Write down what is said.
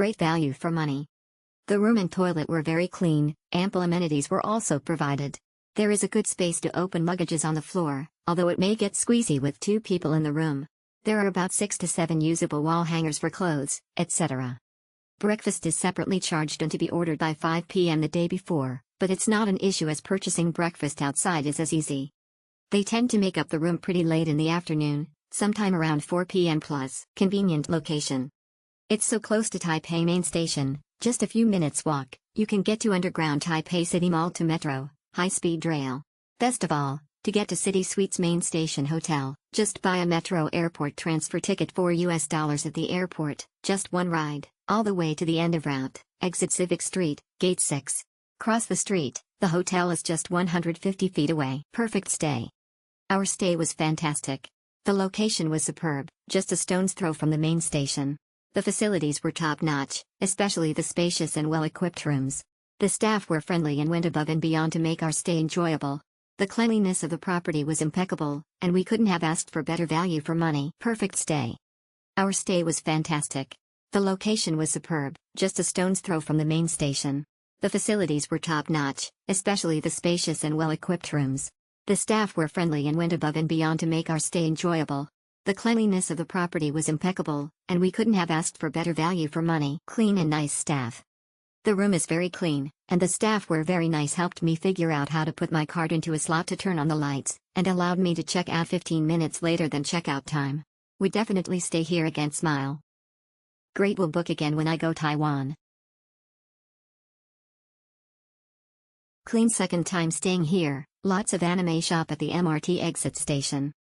Great value for money. The room and toilet were very clean, ample amenities were also provided. There is a good space to open luggages on the floor, although it may get squeezy with 2 people in the room. There are about 6 to 7 usable wall hangers for clothes, etc. Breakfast is separately charged and to be ordered by 5 p.m. the day before, but it's not an issue as purchasing breakfast outside is as easy. They tend to make up the room pretty late in the afternoon, sometime around 4 p.m. plus. Convenient location. It's so close to Taipei main station, just a few minutes walk, you can get to underground Taipei City Mall to metro, high-speed rail. Best of all, to get to City Suites main station hotel, just buy a metro airport transfer ticket $4 at the airport, just one ride, all the way to the end of route, exit Civic Street, gate 6. Cross the street, the hotel is just 150 feet away. Perfect stay. Our stay was fantastic. The location was superb, just a stone's throw from the main station. The facilities were top-notch, especially the spacious and well-equipped rooms. The staff were friendly and went above and beyond to make our stay enjoyable. The cleanliness of the property was impeccable, and we couldn't have asked for better value for money. Perfect stay. Our stay was fantastic. The location was superb, just a stone's throw from the main station. The facilities were top-notch, especially the spacious and well-equipped rooms. The staff were friendly and went above and beyond to make our stay enjoyable. The cleanliness of the property was impeccable, and we couldn't have asked for better value for money. Clean and nice staff. The room is very clean, and the staff were very nice, helped me figure out how to put my card into a slot to turn on the lights, and allowed me to check out 15 minutes later than checkout time. We definitely stay here again. Smile. Great, will book again when I go Taiwan. Clean, second time staying here, lots of anime shop at the MRT exit station.